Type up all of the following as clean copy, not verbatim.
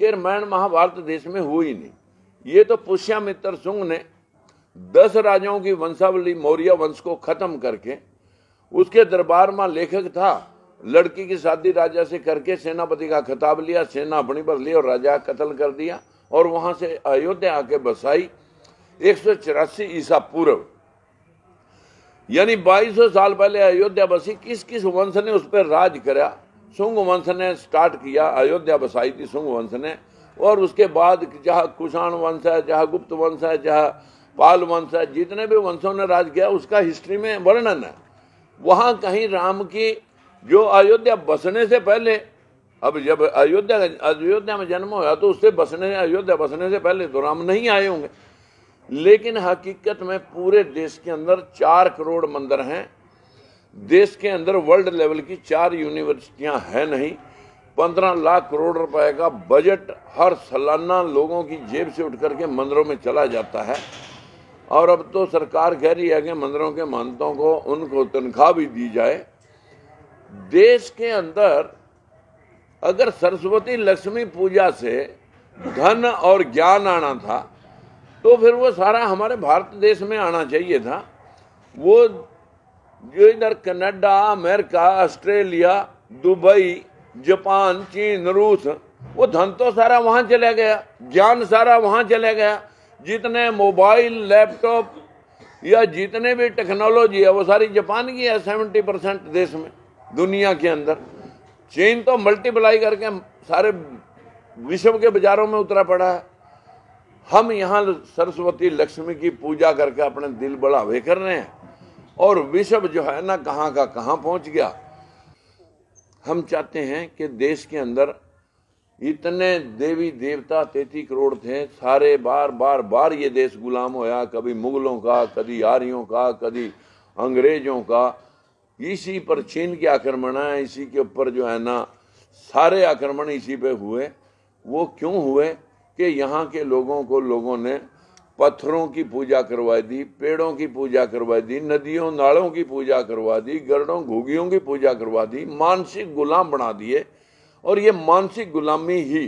कि रामायण महाभारत देश में हुई नहीं। ये तो पुष्यमित्र शुंग ने 10 राजाओं की वंशावली मौर्य वंश को खत्म करके, उसके दरबार में लेखक था, लड़की की शादी राजा से करके सेनापति का खिताब लिया, सेना अपनी पर ली और राजा कत्ल कर दिया और वहां से अयोध्या आके बसाई 184 ईसा पूर्व, यानी 2200 साल पहले अयोध्या बसी। किस किस वंश ने उस पर राज करा? शुंग वंश ने स्टार्ट किया, अयोध्या बसाई थी शुंग वंश ने। और उसके बाद जहाँ कुषाण वंश है, जहाँ गुप्त वंश है, जहाँ पाल वंश है, जितने भी वंशों ने राज किया उसका हिस्ट्री में वर्णन है। वहां कहीं राम की जो अयोध्या बसने से पहले, अब जब अयोध्या में जन्म हुआ तो उससे अयोध्या बसने से पहले तो राम नहीं आए होंगे। लेकिन हकीकत में पूरे देश के अंदर 4 करोड़ मंदिर हैं। देश के अंदर वर्ल्ड लेवल की 4 यूनिवर्सिटियां हैं नहीं। 15 लाख करोड़ रुपए का बजट हर सालाना लोगों की जेब से उठ करके मंदिरों में चला जाता है। और अब तो सरकार कह रही है कि मंदिरों के महंतों को उनको तनख्वाह भी दी जाए। देश के अंदर अगर सरस्वती लक्ष्मी पूजा से धन और ज्ञान आना था तो फिर वो सारा हमारे भारत देश में आना चाहिए था। वो जो इधर Canada, America, Australia, Dubai, Japan, चीन, रूस, वो धन तो सारा वहां चला गया, ज्ञान सारा वहां चला गया। जितने मोबाइल, लैपटॉप या जितने भी टेक्नोलॉजी है वो सारी जापान की है 70% देश में, दुनिया के अंदर। चीन तो मल्टीप्लाई करके सारे विश्व के बाजारों में उतरा पड़ा है। हम यहाँ सरस्वती लक्ष्मी की पूजा करके अपने दिल बढ़ावे कर रहे हैं और विश्व जो है ना कहाँ का कहाँ पहुंच गया। हम चाहते हैं कि देश के अंदर इतने देवी देवता 33 करोड़ थे, सारे बार ये देश गुलाम होया, कभी मुगलों का, कभी आर्यों का, कभी अंग्रेजों का। इसी पर चीन के आक्रमण है, इसी के ऊपर जो है ना सारे आक्रमण इसी पे हुए। वो क्यों हुए कि यहाँ के लोगों ने पत्थरों की पूजा करवा दी, पेड़ों की पूजा करवा दी, नदियों नालों की पूजा करवा दी, गरुड़ों घुगियों की पूजा करवा दी, मानसिक गुलाम बना दिए। और ये मानसिक गुलामी ही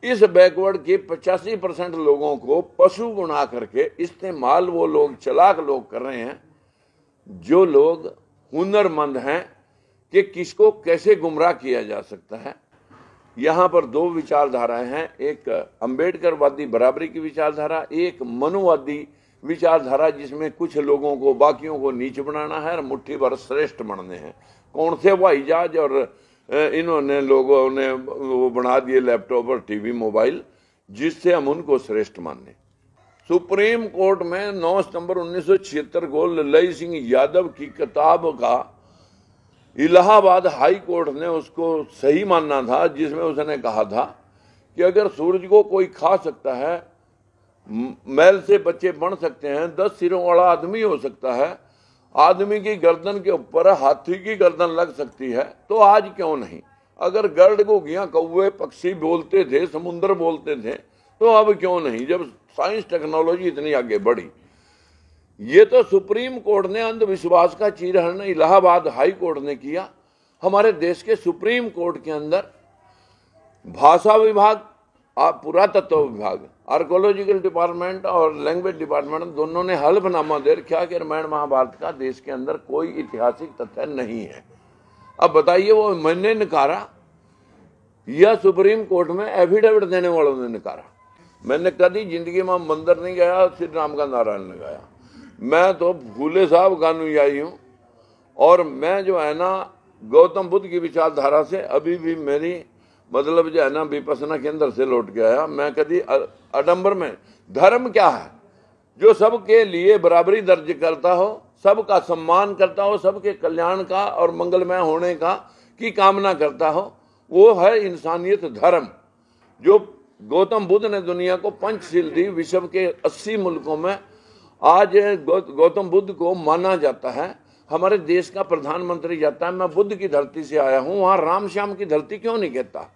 इस बैकवर्ड के 85% लोगों को पशु बना करके इस्तेमाल वो लोग, चालाक लोग कर रहे हैं, जो लोग हुनरमंद हैं कि किसको कैसे गुमराह किया जा सकता है। यहाँ पर 2 विचारधाराएं हैं, एक अंबेडकरवादी बराबरी की विचारधारा, एक मनुवादी विचारधारा जिसमें कुछ लोगों को बाकियों को नीच बनाना है और मुट्ठी भर श्रेष्ठ बनने हैं। कौन से हवाई जहाज और इन्होंने लोगों ने वो बना दिए लैपटॉप और टीवी मोबाइल जिससे हम उनको श्रेष्ठ माने। सुप्रीम कोर्ट में 9 सितंबर 1976 को ललई सिंह यादव की किताब का इलाहाबाद हाई कोर्ट ने उसको सही मानना था, जिसमें उसने कहा था कि अगर सूरज को कोई खा सकता है, मैल से बच्चे बन सकते हैं, 10 सिरों वाला आदमी हो सकता है, आदमी की गर्दन के ऊपर हाथी की गर्दन लग सकती है, तो आज क्यों नहीं? अगर गर्द घुगियां, कौवे, पक्षी बोलते थे, समुद्र बोलते थे, तो अब क्यों नहीं, जब साइंस टेक्नोलॉजी इतनी आगे बढ़ी। ये तो सुप्रीम कोर्ट ने अंधविश्वास का चीरहरण इलाहाबाद हाई कोर्ट ने किया। हमारे देश के सुप्रीम कोर्ट के अंदर भाषा विभाग, पुरातत्व विभाग, आर्कोलॉजिकल डिपार्टमेंट और लैंग्वेज डिपार्टमेंट दोनों ने हल्फनामा दे रखा कि रामायण महाभारत का देश के अंदर कोई ऐतिहासिक तथ्य नहीं है। अब बताइए, वो मैंने नकारा या सुप्रीम कोर्ट में एफिडेविट देने वालों ने नकारा? मैंने कभी जिंदगी में मंदिर नहीं गया, श्री राम का नारायण लगाया। मैं तो फूले साहब का अनुयायी हूँ और मैं जो है ना गौतम बुद्ध की विचारधारा से अभी भी मेरी मतलब जो है ना विपसना के अंदर से लौट के आया। मैं कभी आडंबर में धर्म क्या है? जो सबके लिए बराबरी दर्ज करता हो, सबका सम्मान करता हो, सबके कल्याण का और मंगलमय होने का की कामना करता हो, वो है इंसानियत धर्म। जो गौतम बुद्ध ने दुनिया को पंचशील दी, विश्व के 80 मुल्कों में आज गौतम बुद्ध को माना जाता है। हमारे देश का प्रधानमंत्री जाता है, मैं बुद्ध की धरती से आया हूं, वहां राम श्याम की धरती क्यों नहीं कहता?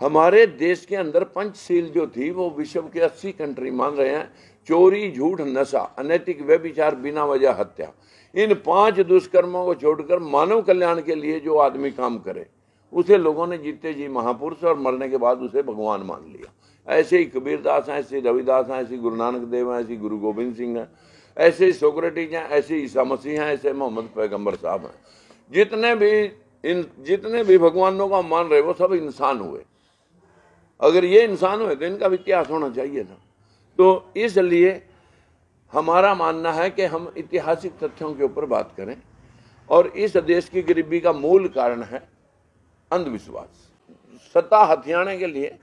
हमारे देश के अंदर पंचशील जो थी वो विश्व के 80 कंट्री मान रहे हैं। चोरी, झूठ, नशा, अनैतिक व्यभिचार, बिना वजह हत्या, इन 5 दुष्कर्मों को छोड़कर मानव कल्याण के लिए जो आदमी काम करे उसे लोगों ने जीते जी महापुरुष और मरने के बाद उसे भगवान मान लिया। ऐसे ही कबीरदास हैं, ऐसे रविदास हैं, ऐसे गुरु नानक देव हैं, ऐसे गुरु गोविंद सिंह हैं, ऐसे ही सोक्रेटिस हैं, ऐसे ईसा मसीह हैं, ऐसे मोहम्मद पैगंबर साहब हैं। जितने भी भगवानों को मान रहे वो सब इंसान हुए। अगर ये इंसान हुए तो इनका भी इतिहास होना चाहिए था। तो इसलिए हमारा मानना है कि हम ऐतिहासिक तथ्यों के ऊपर बात करें। और इस देश की गरीबी का मूल कारण है अंधविश्वास। सत्ता हथियाने के लिए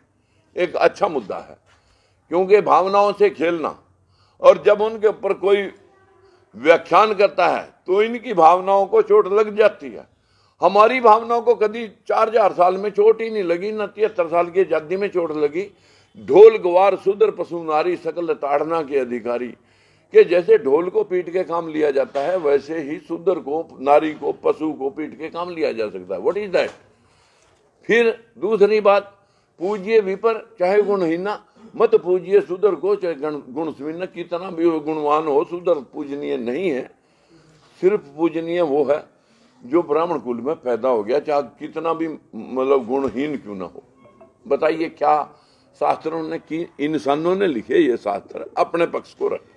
एक अच्छा मुद्दा है, क्योंकि भावनाओं से खेलना, और जब उनके ऊपर कोई व्याख्यान करता है तो इनकी भावनाओं को चोट लग जाती है। हमारी भावनाओं को कभी 4000 साल में चोट ही नहीं लगी, न 73 साल की आजादी में चोट लगी। ढोल गवार सुदर पशु नारी सकल ताड़ना के अधिकारी, कि जैसे ढोल को पीट के काम लिया जाता है वैसे ही सुदर को, नारी को, पशु को पीट के काम लिया जा सकता है। What is that. फिर दूसरी बात, पूज्य विपर चाहे गुणहीना, मत पूजिए सुदर को चाहे गुणस्वीन। कितना भी गुणवान हो, सुदर पूजनीय नहीं है। सिर्फ पूजनीय वो है जो ब्राह्मण कुल में पैदा हो गया, चाहे कितना भी मतलब गुणहीन क्यों ना हो। बताइए क्या शास्त्रों ने की, इंसानों ने लिखे ये शास्त्र अपने पक्ष को रखे।